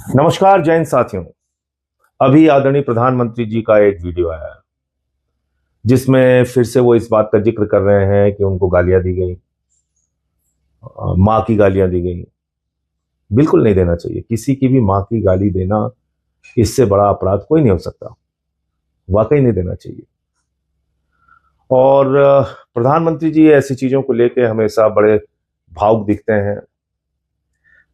नमस्कार जैन साथियों। अभी आदरणीय प्रधानमंत्री जी का एक वीडियो आया है जिसमें फिर से वो इस बात का जिक्र कर रहे हैं कि उनको गालियां दी गई, माँ की गालियां दी गई। बिल्कुल नहीं देना चाहिए। किसी की भी माँ की गाली देना, इससे बड़ा अपराध कोई नहीं हो सकता। वाकई नहीं देना चाहिए। और प्रधानमंत्री जी ऐसी चीजों को लेकर हमेशा बड़े भावुक दिखते हैं।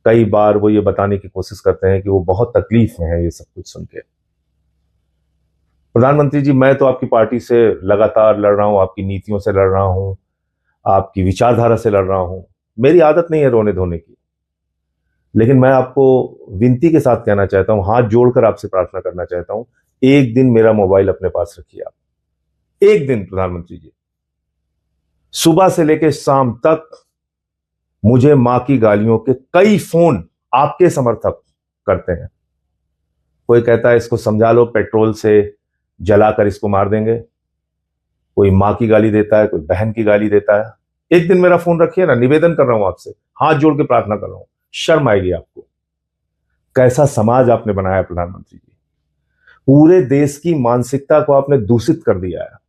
कई बार वो ये बताने की कोशिश करते हैं कि वो बहुत तकलीफ में है ये सब कुछ सुन के। प्रधानमंत्री जी, मैं तो आपकी पार्टी से लगातार लड़ रहा हूं, आपकी नीतियों से लड़ रहा हूं, आपकी विचारधारा से लड़ रहा हूं। मेरी आदत नहीं है रोने धोने की, लेकिन मैं आपको विनती के साथ कहना चाहता हूं, हाथ जोड़कर आपसे प्रार्थना करना चाहता हूं, एक दिन मेरा मोबाइल अपने पास रखिए आप। एक दिन प्रधानमंत्री जी, सुबह से लेकर शाम तक मुझे मां की गालियों के कई फोन आपके समर्थक करते हैं। कोई कहता है इसको समझा लो, पेट्रोल से जलाकर इसको मार देंगे। कोई माँ की गाली देता है, कोई बहन की गाली देता है। एक दिन मेरा फोन रखिए ना, निवेदन कर रहा हूं आपसे, हाथ जोड़ के प्रार्थना कर रहा हूं। शर्म आएगी आपको। कैसा समाज आपने बनाया प्रधानमंत्री जी। पूरे देश की मानसिकता को आपने दूषित कर दिया है।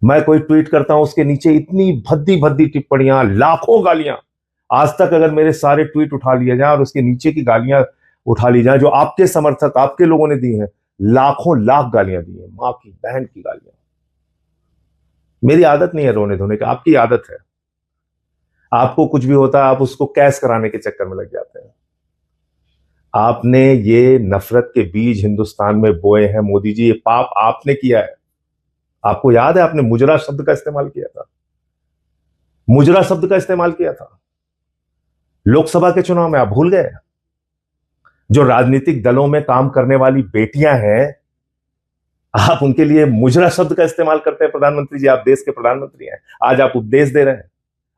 मैं कोई ट्वीट करता हूं, उसके नीचे इतनी भद्दी भद्दी टिप्पणियां, लाखों गालियां। आज तक अगर मेरे सारे ट्वीट उठा लिए जाए और उसके नीचे की गालियां उठा ली जाए जो आपके समर्थक, आपके लोगों ने दी हैं, लाखों लाख गालियां दी हैं, मां की, बहन की गालियां। मेरी आदत नहीं है रोने धोने की, आपकी आदत है। आपको कुछ भी होता है आप उसको कैश कराने के चक्कर में लग जाते हैं। आपने ये नफरत के बीज हिंदुस्तान में बोए हैं मोदी जी, ये पाप आपने किया है। आपको याद है आपने मुजरा शब्द का इस्तेमाल किया था, मुजरा शब्द का इस्तेमाल किया था लोकसभा के चुनाव में। आप भूल गए? जो राजनीतिक दलों में काम करने वाली बेटियां हैं, आप उनके लिए मुजरा शब्द का इस्तेमाल करते हैं। प्रधानमंत्री जी, आप देश के प्रधानमंत्री हैं, आज आप उपदेश दे रहे हैं।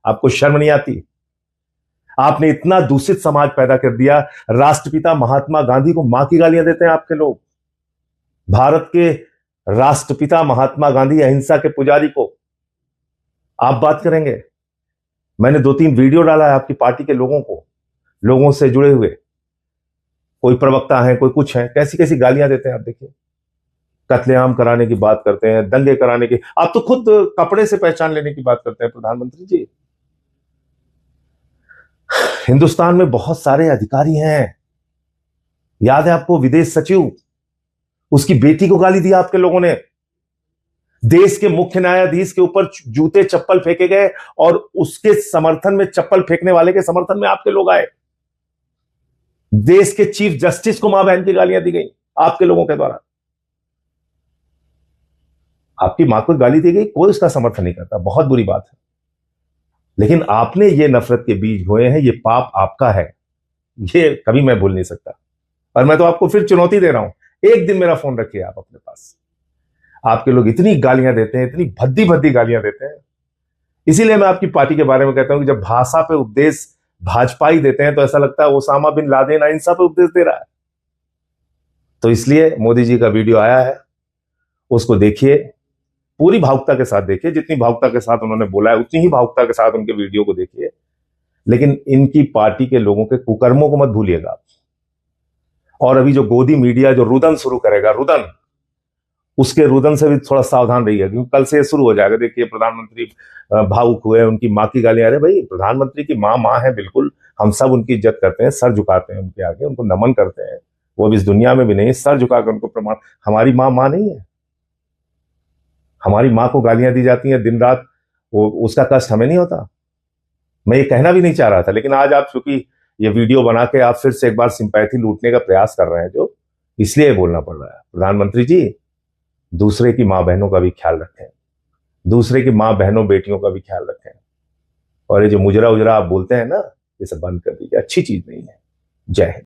आपको शर्म नहीं आती? आपने इतना दूषित समाज पैदा कर दिया। राष्ट्रपिता महात्मा गांधी को मां की गालियां देते हैं आपके लोग। भारत के राष्ट्रपिता महात्मा गांधी, अहिंसा के पुजारी को आप बात करेंगे? मैंने 2-3 वीडियो डाला है आपकी पार्टी के लोगों को, लोगों से जुड़े हुए। कोई प्रवक्ता है, कोई कुछ है, कैसी कैसी गालियां देते हैं आप देखिए। कत्लेआम कराने की बात करते हैं, दंगे कराने की। आप तो खुद कपड़े से पहचान लेने की बात करते हैं प्रधानमंत्री जी। हिंदुस्तान में बहुत सारे अधिकारी हैं। याद है आपको विदेश सचिव, उसकी बेटी को गाली दिया आपके लोगों ने। देश के मुख्य न्यायाधीश के ऊपर जूते चप्पल फेंके गए और उसके समर्थन में, चप्पल फेंकने वाले के समर्थन में आपके लोग आए। देश के चीफ जस्टिस को मां बहन की गालियां दी गई आपके लोगों के द्वारा। आपकी मां को गाली दी गई, कोई उसका समर्थन नहीं करता, बहुत बुरी बात है। लेकिन आपने ये नफरत के बीज बोए हैं, ये पाप आपका है, ये कभी मैं भूल नहीं सकता। और मैं तो आपको फिर चुनौती दे रहा हूं, एक दिन मेरा फोन रखिए आप अपने पास। आपके लोग इतनी गालियां देते हैं, इतनी भद्दी भद्दी गालियां देते हैं। इसीलिए मैं आपकी पार्टी के बारे में कहता हूं कि जब भाषा पे उपदेश भाजपा ही देते हैं तो ऐसा लगता है ओसामा बिन लादेन अहिंसा पे उपदेश दे रहा है। तो इसलिए मोदी जी का वीडियो आया है, उसको देखिए, पूरी भावुकता के साथ देखिए। जितनी भावुकता के साथ उन्होंने बोला है उतनी ही भावुकता के साथ उनके वीडियो को देखिए। लेकिन इनकी पार्टी के लोगों के कुकर्मों को मत भूलिएगा आप। और अभी जो गोदी मीडिया जो रुदन शुरू करेगा, रुदन, उसके रुदन से भी थोड़ा सावधान रहिएगा, क्योंकि कल से शुरू हो जाएगा। देखिए प्रधानमंत्री भावुक हुए, उनकी माँ की गालियां। अरे भाई, प्रधानमंत्री की माँ माँ है, बिल्कुल हम सब उनकी इज्जत करते हैं, सर झुकाते हैं उनके आगे, उनको नमन करते हैं। वो भी इस दुनिया में भी नहीं, सर झुकाकर उनको प्रमाण। हमारी माँ माँ नहीं है? हमारी माँ को गालियां दी जाती हैं दिन रात, वो उसका कष्ट हमें नहीं होता? मैं ये कहना भी नहीं चाह रहा था, लेकिन आज आप चूंकि ये वीडियो बना के आप फिर से एक बार सिंपैथी लूटने का प्रयास कर रहे हैं, जो इसलिए बोलना पड़ रहा है। प्रधानमंत्री जी, दूसरे की मां बहनों का भी ख्याल रखें, दूसरे की मां बहनों बेटियों का भी ख्याल रखें। और ये जो मुजरा उजरा आप बोलते हैं ना, ये सब बंद कर दीजिए, अच्छी चीज नहीं है। जय हिंद।